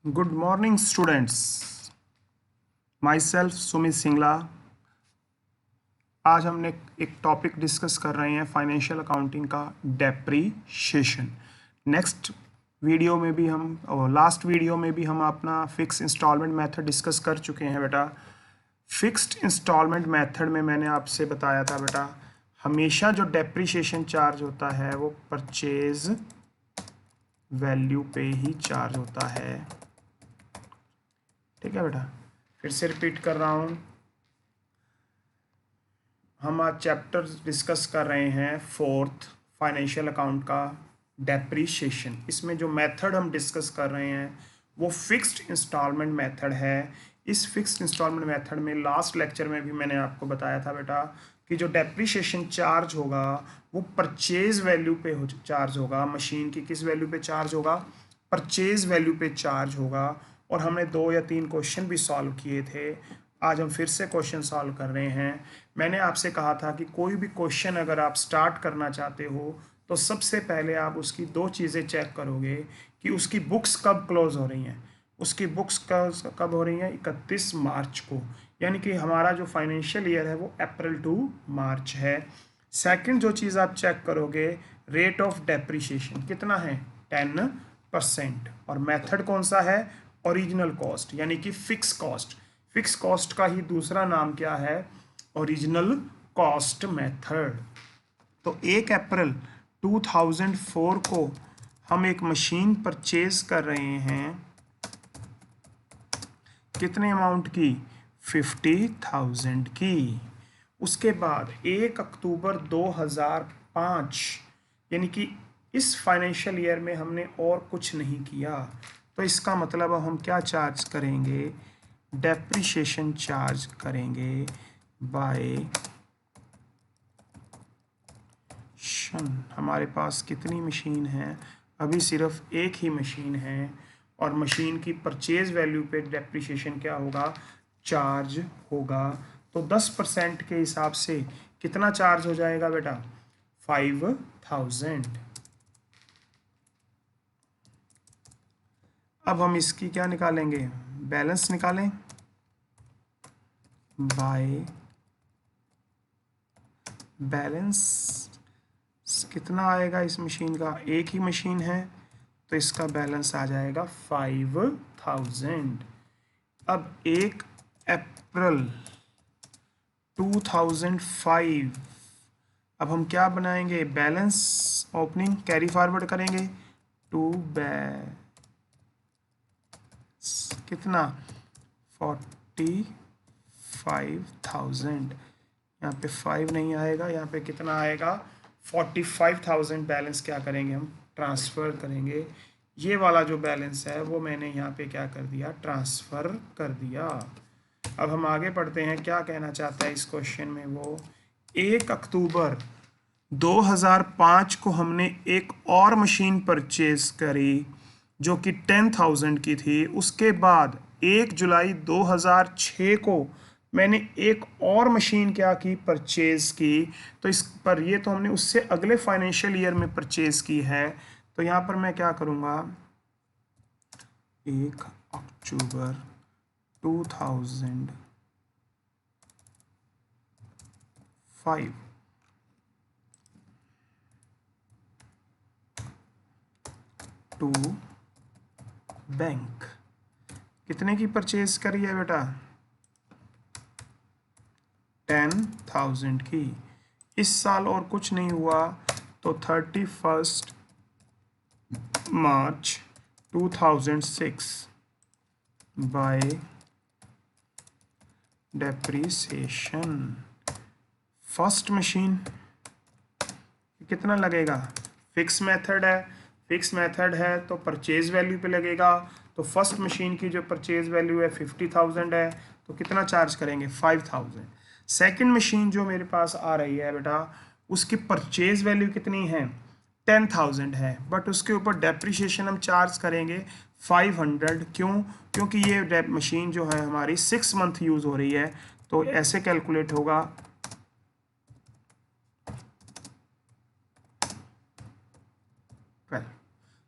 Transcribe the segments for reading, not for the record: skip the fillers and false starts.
Good morning students, my self Sumit Singla. आज हमने एक टॉपिक डिस्कस कर रहे हैं फाइनेंशियल अकाउंटिंग का, डेप्रीशिएशन। नेक्स्ट वीडियो में भी हम और लास्ट वीडियो में भी हम अपना फिक्स इंस्टॉलमेंट मेथड डिस्कस कर चुके हैं बेटा। फिक्स्ड इंस्टॉलमेंट मेथड में मैंने आपसे बताया था बेटा, हमेशा जो डेप्रीशिएशन चार्ज होता है वो परचेज वैल्यू पे ही चार्ज होता है। ठीक है बेटा, फिर से रिपीट कर रहा हूँ। हम आज चैप्टर डिस्कस कर रहे हैं फोर्थ फाइनेंशियल अकाउंट का, डेप्रीशिएशन। इसमें जो मेथड हम डिस्कस कर रहे हैं वो फिक्स्ड इंस्टॉलमेंट मेथड है। इस फिक्स्ड इंस्टॉलमेंट मेथड में लास्ट लेक्चर में भी मैंने आपको बताया था बेटा कि जो डेप्रीशिएशन चार्ज होगा वो परचेज वैल्यू पे चार्ज होगा। मशीन की किस वैल्यू पे चार्ज होगा? परचेज वैल्यू पे चार्ज होगा। और हमने 2 या 3 क्वेश्चन भी सॉल्व किए थे। आज हम फिर से क्वेश्चन सॉल्व कर रहे हैं। मैंने आपसे कहा था कि कोई भी क्वेश्चन अगर आप स्टार्ट करना चाहते हो तो सबसे पहले आप उसकी 2 चीज़ें चेक करोगे कि उसकी बुक्स कब क्लोज हो रही हैं। उसकी बुक्स कब हो रही हैं? 31 मार्च को, यानी कि हमारा जो फाइनेंशियल ईयर है वो अप्रैल टू मार्च है। सेकंड जो चीज़ आप चेक करोगे, रेट ऑफ डेप्रीशिएशन कितना है? 10%। और मेथड कौन सा है? ओरिजिनल कॉस्ट, यानी कि फिक्स कॉस्ट। फिक्स कॉस्ट का ही दूसरा नाम क्या है? Original cost method. तो 1 अप्रैल 2004 को हम एक मशीन परचेज कर रहे हैं। कितने अमाउंट की? 50,000 की। उसके बाद 1 अक्टूबर 2005, यानी कि इस फाइनेंशियल ईयर में हमने और कुछ नहीं किया, तो इसका मतलब अब हम क्या चार्ज करेंगे? डेप्रीशिएशन चार्ज करेंगे बाय शन। हमारे पास कितनी मशीन है? अभी सिर्फ एक ही मशीन है, और मशीन की परचेज वैल्यू पे डेप्रीशिएशन क्या होगा? चार्ज होगा। तो 10% के हिसाब से कितना चार्ज हो जाएगा बेटा? 5,000। अब हम इसकी क्या निकालेंगे? बैलेंस निकालें बाय बैलेंस। कितना आएगा इस मशीन का? एक ही मशीन है तो इसका बैलेंस आ जाएगा 5,000। अब 1 अप्रैल 2005, अब हम क्या बनाएंगे? बैलेंस ओपनिंग कैरी फॉरवर्ड करेंगे टू कितना? 45,000। यहाँ पे 5 नहीं आएगा, यहाँ पे कितना आएगा? 45,000 बैलेंस क्या करेंगे हम? ट्रांसफ़र करेंगे। ये वाला जो बैलेंस है वो मैंने यहाँ पे क्या कर दिया? ट्रांसफ़र कर दिया। अब हम आगे पढ़ते हैं, क्या कहना चाहता है इस क्वेश्चन में वो। 1 अक्टूबर 2005 को हमने एक और मशीन परचेज करी जो कि 10,000 की थी। उसके बाद 1 जुलाई 2006 को मैंने एक और मशीन क्या की? परचेज की। तो इस पर ये तो हमने उससे अगले फाइनेंशियल ईयर में परचेज की है। तो यहाँ पर मैं क्या करूँगा? 1 अक्टूबर 2005 टू बैंक। कितने की परचेज करी है बेटा? 10,000 की। इस साल और कुछ नहीं हुआ तो 31 मार्च 2006 बाय डेप्रीसिएशन। फर्स्ट मशीन कितना लगेगा? फिक्स मेथड है। फिक्स मेथड है तो परचेज वैल्यू पे लगेगा। तो फर्स्ट मशीन की जो परचेज वैल्यू है 50,000 है, तो कितना चार्ज करेंगे? 5,000। सेकंड मशीन जो मेरे पास आ रही है बेटा, उसकी परचेज वैल्यू कितनी है? 10,000 है, बट उसके ऊपर डेप्रीशिएशन हम चार्ज करेंगे 500। क्यों? क्योंकि ये मशीन जो है हमारी 6 मंथ यूज़ हो रही है। तो ऐसे कैलकुलेट होगा,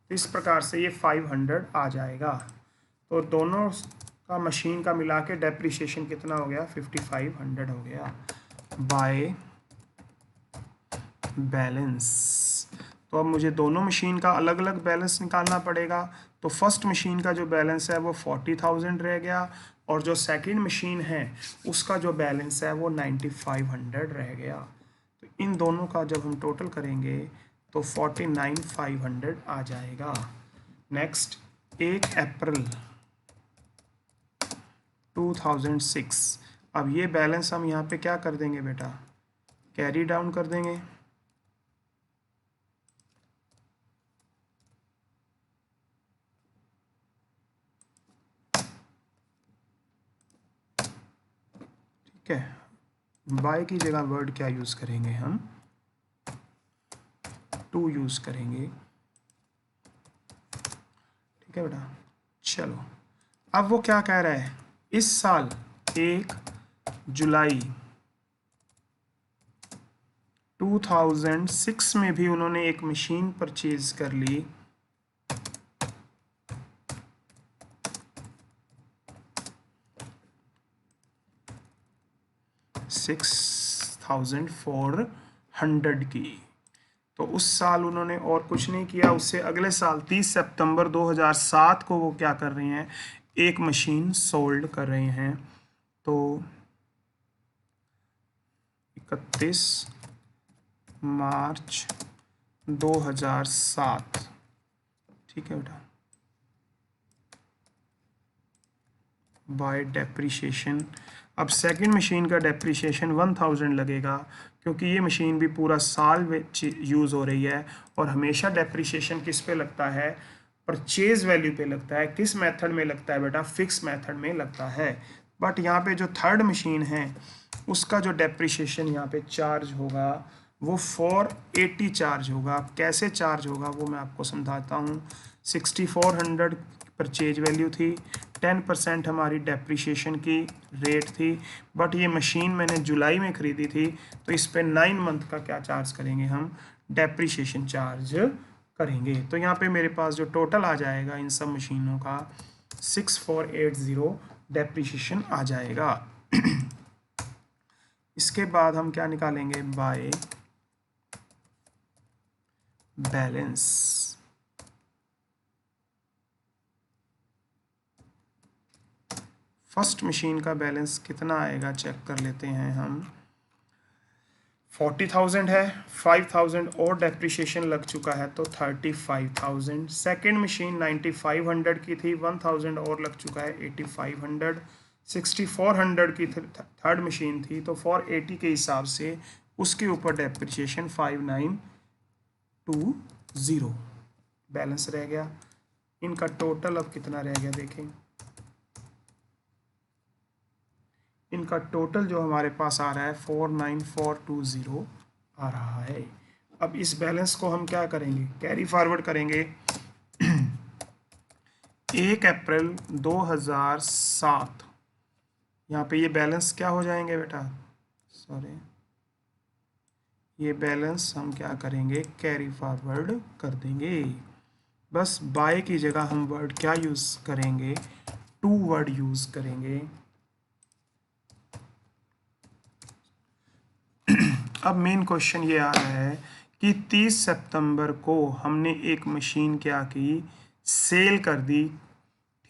तो इस प्रकार से ये 500 आ जाएगा। तो दोनों का मशीन का मिला के डेप्रिसिएशन कितना हो गया, 5500 हो गया बाय बैलेंस। तो अब मुझे दोनों मशीन का अलग अलग बैलेंस निकालना पड़ेगा। तो फर्स्ट मशीन का जो बैलेंस है वो 40,000 रह गया, और जो सेकंड मशीन है उसका जो बैलेंस है वो 9500 रह गया। तो इन दोनों का जब हम टोटल करेंगे तो 49,500 आ जाएगा। नेक्स्ट 1 अप्रैल 2006। अब ये बैलेंस हम यहाँ पे क्या कर देंगे बेटा, कैरी डाउन कर देंगे। ठीक है, बाय की जगह वर्ड क्या यूज़ करेंगे हम, टू यूज़ करेंगे। ठीक है बेटा, चलो अब वो क्या कह रहा है, इस साल 1 जुलाई 2006 में भी उन्होंने एक मशीन परचेज कर ली 6,400 की। तो उस साल उन्होंने और कुछ नहीं किया, उससे अगले साल 30 सितंबर 2007 को वो क्या कर रहे हैं, एक मशीन सोल्ड कर रहे हैं। तो 31 मार्च 2007। ठीक है बेटा, बाय डेप्रिसिएशन। अब सेकंड मशीन का डेप्रिसिएशन 1000 लगेगा, क्योंकि ये मशीन भी पूरा साल में यूज़ हो रही है, और हमेशा डेप्रिसिएशन किस पे लगता है, परचेज वैल्यू पे लगता है। किस मेथड में लगता है बेटा, फिक्स मेथड में लगता है। बट यहाँ पे जो थर्ड मशीन है उसका जो डेप्रिसिएशन यहाँ पे चार्ज होगा वो 480 चार्ज होगा। कैसे चार्ज होगा वो मैं आपको समझाता हूँ। 6400 परचेज वैल्यू थी, 10% हमारी डेप्रिसिएशन की रेट थी, बट ये मशीन मैंने जुलाई में ख़रीदी थी, तो इस पे 9 मंथ का क्या चार्ज करेंगे हम, डेप्रिसिएशन चार्ज करेंगे। तो यहाँ पे मेरे पास जो टोटल आ जाएगा इन सब मशीनों का 6480 डेप्रिसिएशन आ जाएगा। इसके बाद हम क्या निकालेंगे, बाय बैलेंस। फर्स्ट मशीन का बैलेंस कितना आएगा चेक कर लेते हैं हम। 40,000 है, 5,000 और डेप्रिसिएशन लग चुका है तो 35,000। सेकेंड मशीन 9500 की थी, 1000 और लग चुका है 8500। 6400 की थर्ड मशीन थी, तो 480 के हिसाब से उसके ऊपर डेप्रिसिएशन 5920 बैलेंस रह गया। इनका टोटल अब कितना रह गया देखें, इनका टोटल जो हमारे पास आ रहा है 49420 आ रहा है। अब इस बैलेंस को हम क्या करेंगे, कैरी फॉरवर्ड करेंगे 1 अप्रैल 2007। यहाँ पे ये बैलेंस क्या हो जाएंगे बेटा, सॉरी, ये बैलेंस हम क्या करेंगे, कैरी फॉरवर्ड कर देंगे। बस बाय की जगह हम वर्ड क्या यूज़ करेंगे, टू वर्ड यूज़ करेंगे। अब मेन क्वेश्चन ये आ रहा है कि 30 सितंबर को हमने एक मशीन क्या की, सेल कर दी।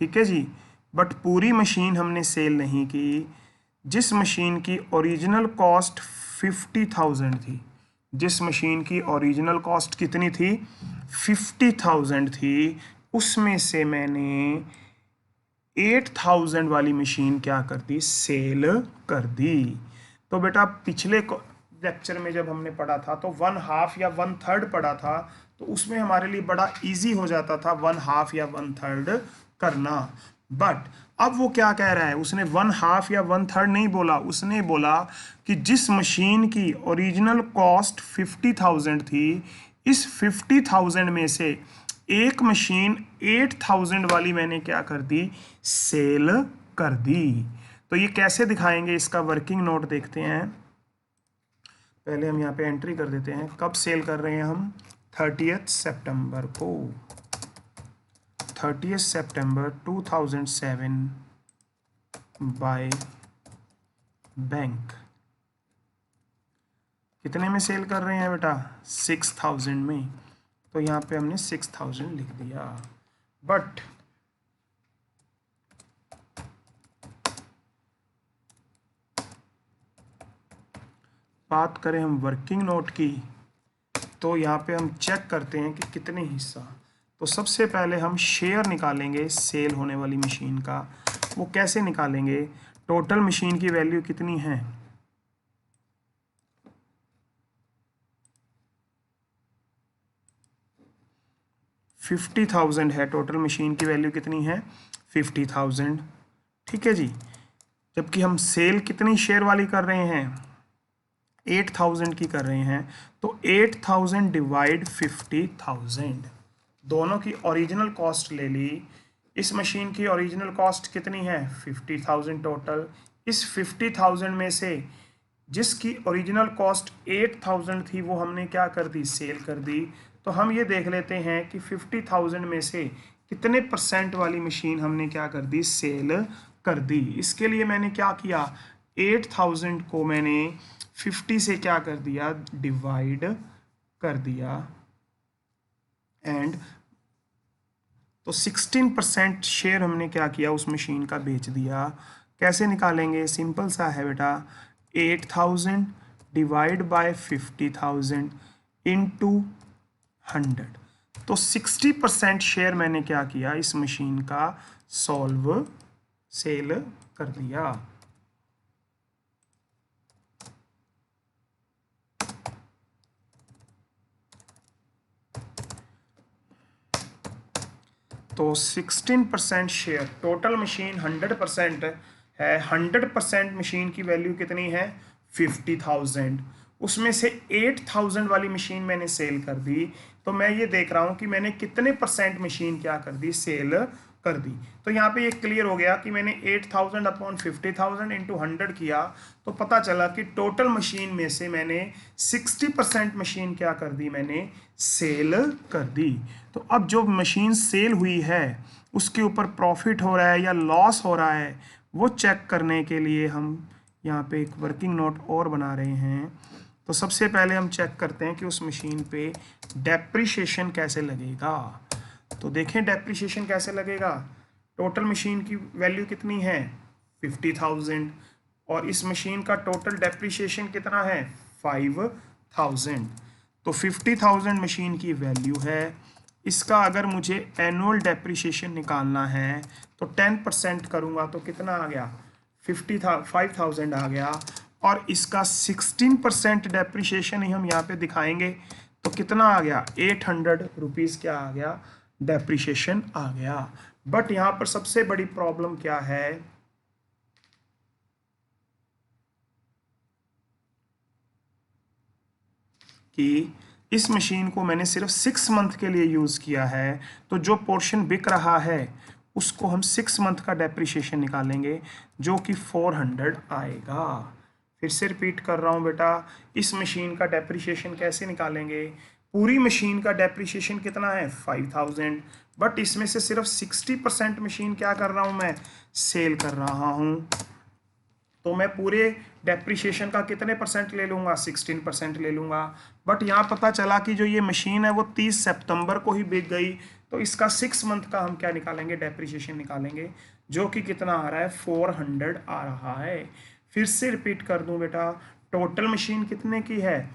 ठीक है जी, बट पूरी मशीन हमने सेल नहीं की। जिस मशीन की ओरिजिनल कॉस्ट 50,000 थी, जिस मशीन की ओरिजिनल कॉस्ट कितनी थी, 50,000 थी, उसमें से मैंने 8,000 वाली मशीन क्या कर दी, सेल कर दी। तो बेटा पिछले लेक्चर में जब हमने पढ़ा था तो 1/2 या 1/3 पढ़ा था, तो उसमें हमारे लिए बड़ा इजी हो जाता था 1/2 या 1/3 करना। बट अब वो क्या कह रहा है, उसने 1/2 या 1/3 नहीं बोला, उसने बोला कि जिस मशीन की ओरिजिनल कॉस्ट 50,000 थी, इस 50,000 में से एक मशीन 8,000 वाली मैंने क्या कर दी, सेल कर दी। तो ये कैसे दिखाएंगे, इसका वर्किंग नोट देखते हैं। पहले हम यहाँ पे एंट्री कर देते हैं, कब सेल कर रहे हैं हम, 30 सितंबर को। 30th September 2007 by bank. कितने में सेल कर रहे हैं बेटा? 6000 में। तो यहाँ पे हमने 6000 लिख दिया। बट बात करें हम वर्किंग नोट की, तो यहाँ पे हम चेक करते हैं कि कितने हिस्सा। तो सबसे पहले हम शेयर निकालेंगे सेल होने वाली मशीन का। वो कैसे निकालेंगे? टोटल मशीन की वैल्यू कितनी है? 50,000 है। टोटल मशीन की वैल्यू कितनी है? 50,000। ठीक है जी। जबकि हम सेल कितनी शेयर वाली कर रहे हैं? 8,000 की कर रहे हैं। तो 8,000 डिवाइड 50,000, दोनों की ओरिजिनल कॉस्ट ले ली। इस मशीन की ओरिजिनल कॉस्ट कितनी है? 50,000 टोटल। इस 50,000 में से जिसकी ओरिजिनल कॉस्ट 8,000 थी वो हमने क्या कर दी? सेल कर दी। तो हम ये देख लेते हैं कि 50,000 में से कितने परसेंट वाली मशीन हमने क्या कर दी? सेल कर दी। इसके लिए मैंने क्या किया? 8,000 को मैंने 50 से क्या कर दिया? डिवाइड कर दिया। एंड तो 16% शेयर हमने क्या किया? उस मशीन का बेच दिया। कैसे निकालेंगे? सिंपल सा है बेटा, 8,000 डिवाइड बाय 50,000 इंटू 100। तो 60% शेयर मैंने क्या किया? इस मशीन का सेल कर दिया। तो 16% शेयर, टोटल मशीन 100% है। 100% मशीन की वैल्यू कितनी है? 50,000। उसमें से 8,000 वाली मशीन मैंने सेल कर दी। तो मैं ये देख रहा हूँ कि मैंने कितने परसेंट मशीन क्या कर दी? सेल कर दी। तो यहाँ पे ये क्लियर हो गया कि मैंने 8,000 अपॉन 50,000 इंटू 100 किया। तो पता चला कि टोटल मशीन में से मैंने 60% मशीन क्या कर दी? मैंने सेल कर दी। तो अब जो मशीन सेल हुई है उसके ऊपर प्रॉफिट हो रहा है या लॉस हो रहा है, वो चेक करने के लिए हम यहाँ पे एक वर्किंग नोट और बना रहे हैं। तो सबसे पहले हम चेक करते हैं कि उस मशीन पे डेप्रिसिएशन कैसे लगेगा। तो देखें डेप्रिसिएशन कैसे लगेगा। टोटल मशीन की वैल्यू कितनी है? 50,000। और इस मशीन का टोटल डेप्रिसिएशन कितना है? 5,000। तो 50,000 मशीन की वैल्यू है। इसका अगर मुझे एनुअल डेप्रिसिएशन निकालना है तो 10% करूँगा तो कितना आ गया? 5,000 आ गया। और इसका 16% डेप्रिसिएशन ही हम यहाँ पे दिखाएंगे तो कितना आ गया? 800 रुपीज़ क्या आ गया? डेप्रिसिएशन आ गया। बट यहाँ पर सबसे बड़ी प्रॉब्लम क्या है कि इस मशीन को मैंने सिर्फ 6 मंथ के लिए यूज़ किया है। तो जो पोर्शन बिक रहा है उसको हम 6 मंथ का डेप्रिसिएशन निकालेंगे जो कि 400 आएगा। फिर से रिपीट कर रहा हूँ बेटा, इस मशीन का डेप्रिसिएशन कैसे निकालेंगे? पूरी मशीन का डेप्रिसिएशन कितना है? 5,000। बट इसमें से सिर्फ 60% मशीन क्या कर रहा हूँ? मैं सेल कर रहा हूँ। तो मैं पूरे डेप्रिसिएशन का कितने परसेंट ले लूँगा? 16% ले लूँगा। बट यहाँ पता चला कि जो ये मशीन है वो 30 सितंबर को ही बिक गई। तो इसका 6 मंथ का हम क्या निकालेंगे? डेप्रिसिएशन निकालेंगे जो कि कितना आ रहा है? 400 आ रहा है। फिर से रिपीट कर दूं बेटा, टोटल मशीन कितने की है?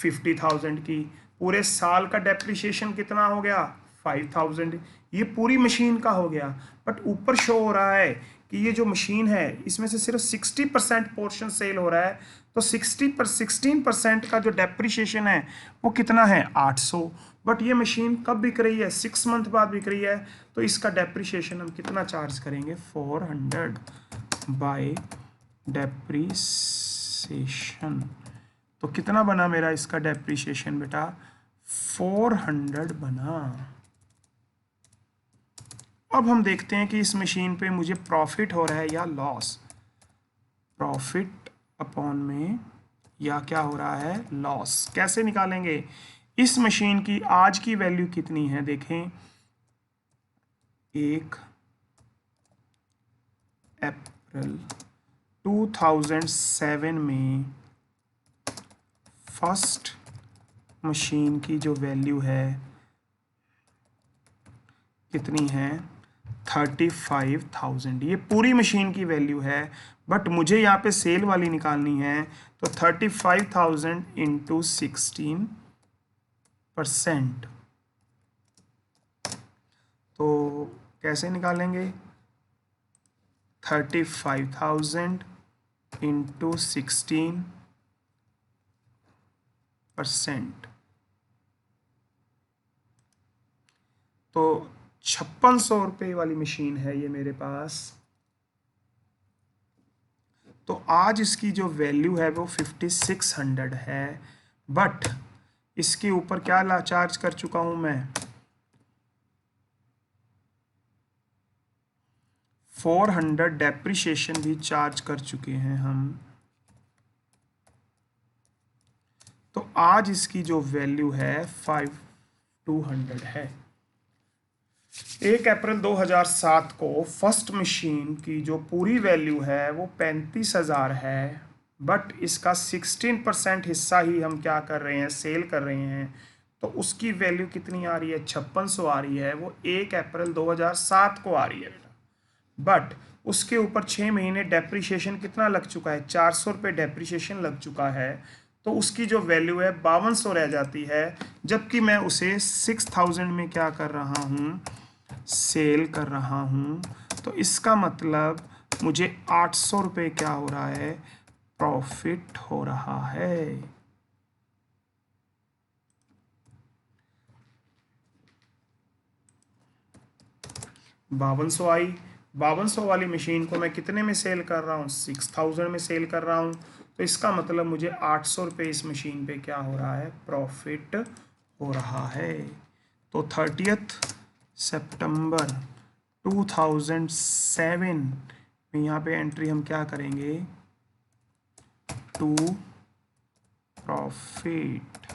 50,000 की। पूरे साल का डेप्रिसिएशन कितना हो गया? 5,000। ये पूरी मशीन का हो गया। बट ऊपर शो हो रहा है कि ये जो मशीन है इसमें से सिर्फ 60% पोर्शन सेल हो रहा है। तो 16% का जो डेप्रिसिएशन है वो कितना है? 800। बट ये मशीन कब बिक रही है? 6 मंथ बाद बिक रही है। तो इसका डेप्रिसिएशन हम कितना चार्ज करेंगे? 400 बाय डेप्रिसिएशन। तो कितना बना मेरा इसका डेप्रिसिएशन बेटा? 400 बना। अब हम देखते हैं कि इस मशीन पे मुझे प्रॉफिट हो रहा है या लॉस। प्रॉफिट अपॉन में या क्या हो रहा है? लॉस। कैसे निकालेंगे? इस मशीन की आज की वैल्यू कितनी है? देखें, 1 अप्रैल 2007 में फर्स्ट मशीन की जो वैल्यू है कितनी है 35,000। ये पूरी मशीन की वैल्यू है, बट मुझे यहाँ पे सेल वाली निकालनी है, तो 35,000 इंटू 16%। तो कैसे निकालेंगे 35,000 इंटू 16%, तो 5600 रुपये वाली मशीन है ये मेरे पास। तो आज इसकी जो वैल्यू है वो 5600 है, बट इसके ऊपर क्या चार्ज कर चुका हूं मैं 400 डेप्रिसिएशन भी चार्ज कर चुके हैं हम। तो आज इसकी जो वैल्यू है 5200 है। 1 अप्रैल 2007 को फर्स्ट मशीन की जो पूरी वैल्यू है वो 35,000 है, बट इसका 16% हिस्सा ही हम क्या कर रहे हैं, सेल कर रहे हैं। तो उसकी वैल्यू कितनी आ रही है 5600 आ रही है, वो 1 अप्रैल 2007 को आ रही है बेटा। बट उसके ऊपर 6 महीने डेप्रिसिएशन कितना लग चुका है, 400 रुपये डेप्रिसिएशन लग चुका है। तो उसकी जो वैल्यू है 5200 रह जाती है, जबकि मैं उसे 6000 में क्या कर रहा हूँ, सेल कर रहा हूँ। तो इसका मतलब मुझे 800 रुपये क्या हो रहा है, प्रॉफिट हो रहा है। बावन सौ आई। 5200 वाली मशीन को मैं कितने में सेल कर रहा हूँ, 6000 में सेल कर रहा हूँ। तो इसका मतलब मुझे 800 रुपये इस मशीन पे क्या हो रहा है, प्रॉफिट हो रहा है। तो 30 सितंबर 2007 में यहाँ पे एंट्री हम क्या करेंगे, टू प्रॉफिट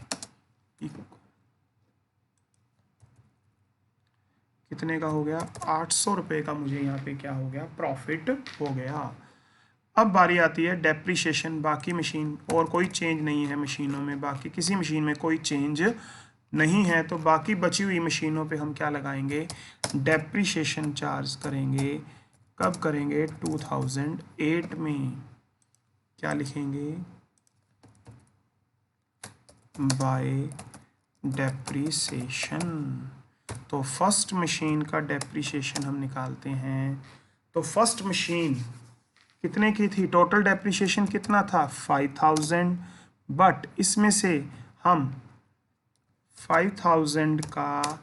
कितने का हो गया, 800 रुपये का मुझे यहाँ पे क्या हो गया, प्रॉफिट हो गया। अब बारी आती है डेप्रिसिएशन। बाकी मशीन और कोई चेंज नहीं है मशीनों में, बाकी किसी मशीन में कोई चेंज नहीं है। तो बाकी बची हुई मशीनों पे हम क्या लगाएंगे, डेप्रिसिएशन चार्ज करेंगे। कब करेंगे, 2008 में। क्या लिखेंगे, बाय डेप्रिसिएशन। तो फर्स्ट मशीन का डेप्रिसिएशन हम निकालते हैं। तो फर्स्ट मशीन कितने की थी, टोटल डेप्रिसिएशन कितना था 5000, बट इसमें से हम 5000 का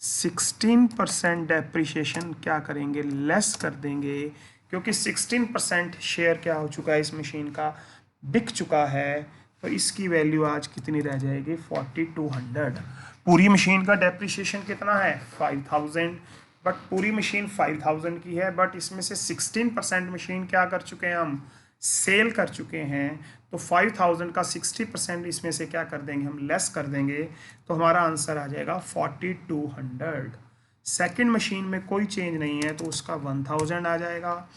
16% डेप्रिसिएशन क्या करेंगे, लेस कर देंगे, क्योंकि 16% शेयर क्या हो चुका है इस मशीन का, बिक चुका है। तो इसकी वैल्यू आज कितनी रह जाएगी, 4200। पूरी मशीन का डेप्रिसिएशन कितना है 5000, बट पूरी मशीन 5000 की है, बट इसमें से 16% मशीन क्या कर चुके हैं, हम सेल कर चुके हैं। तो 5000 का 60% इसमें से क्या कर देंगे, हम लेस कर देंगे। तो हमारा आंसर आ जाएगा 4200। सेकंड मशीन में कोई चेंज नहीं है, तो उसका 1000 आ जाएगा।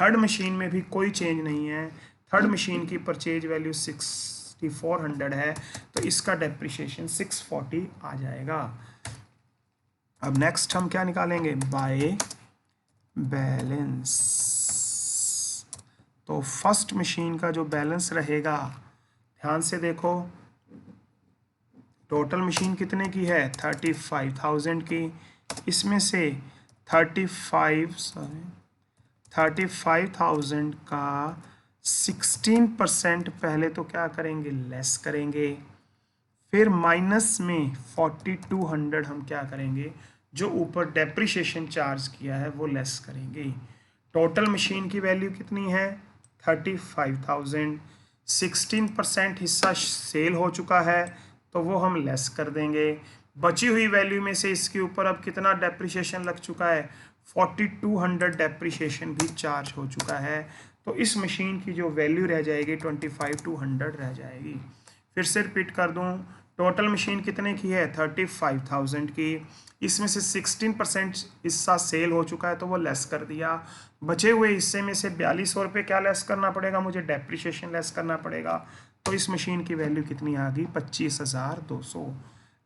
थर्ड मशीन में भी कोई चेंज नहीं है, थर्ड मशीन की परचेज वैल्यू 6400 है, तो इसका डेप्रिसिएशन 640 आ जाएगा। अब नेक्स्ट हम क्या निकालेंगे, बाय बैलेंस। तो फर्स्ट मशीन का जो बैलेंस रहेगा, ध्यान से देखो, टोटल मशीन कितने की है 35,000 की, इसमें से 35,000 का 16% पहले तो क्या करेंगे, लेस करेंगे। फिर माइनस में 4200 हम क्या करेंगे, जो ऊपर डेप्रिसिएशन चार्ज किया है वो लेस करेंगे। टोटल मशीन की वैल्यू कितनी है 35,000, 16% हिस्सा सेल हो चुका है, तो वो हम लेस कर देंगे। बची हुई वैल्यू में से इसके ऊपर अब कितना डेप्रिसिएशन लग चुका है, 4200 डेप्रिसिएशन भी चार्ज हो चुका है। तो इस मशीन की जो वैल्यू रह जाएगी 25,200 रह जाएगी। फिर से रिपीट कर दूं, टोटल मशीन कितने की है 35,000 की, इसमें से 16% हिस्सा सेल हो चुका है तो वो लेस कर दिया। बचे हुए हिस्से में से 4200 रुपये क्या लेस करना पड़ेगा, मुझे डेप्रिसिएशन लेस करना पड़ेगा। तो इस मशीन की वैल्यू कितनी आ गई 25,200।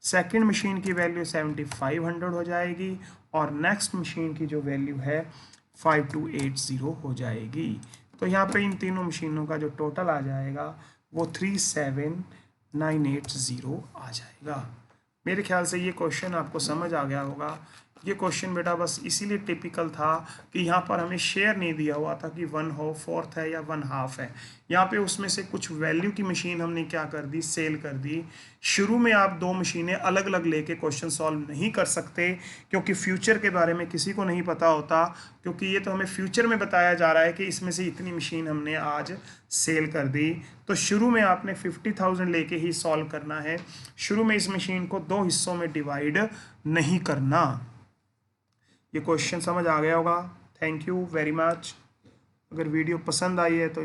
सेकंड मशीन की वैल्यू 7500 हो जाएगी और नेक्स्ट मशीन की जो वैल्यू है 5280 हो जाएगी। तो यहाँ पे इन तीनों मशीनों का जो टोटल आ जाएगा वो 37980 आ जाएगा। मेरे ख्याल से ये क्वेश्चन आपको समझ आ गया होगा। ये क्वेश्चन बेटा बस इसीलिए टिपिकल था कि यहाँ पर हमें शेयर नहीं दिया हुआ था कि 1/4 है या 1/2 है। यहाँ पे उसमें से कुछ वैल्यू की मशीन हमने क्या कर दी, सेल कर दी। शुरू में आप दो मशीनें अलग अलग लेके क्वेश्चन सॉल्व नहीं कर सकते क्योंकि फ्यूचर के बारे में किसी को नहीं पता होता, क्योंकि ये तो हमें फ्यूचर में बताया जा रहा है कि इसमें से इतनी मशीन हमने आज सेल कर दी। तो शुरू में आपने 50,000 लेके ही सॉल्व करना है। शुरू में इस मशीन को दो हिस्सों में डिवाइड नहीं करना। ये क्वेश्चन समझ आ गया होगा। Thank you very much. अगर वीडियो पसंद आई है तो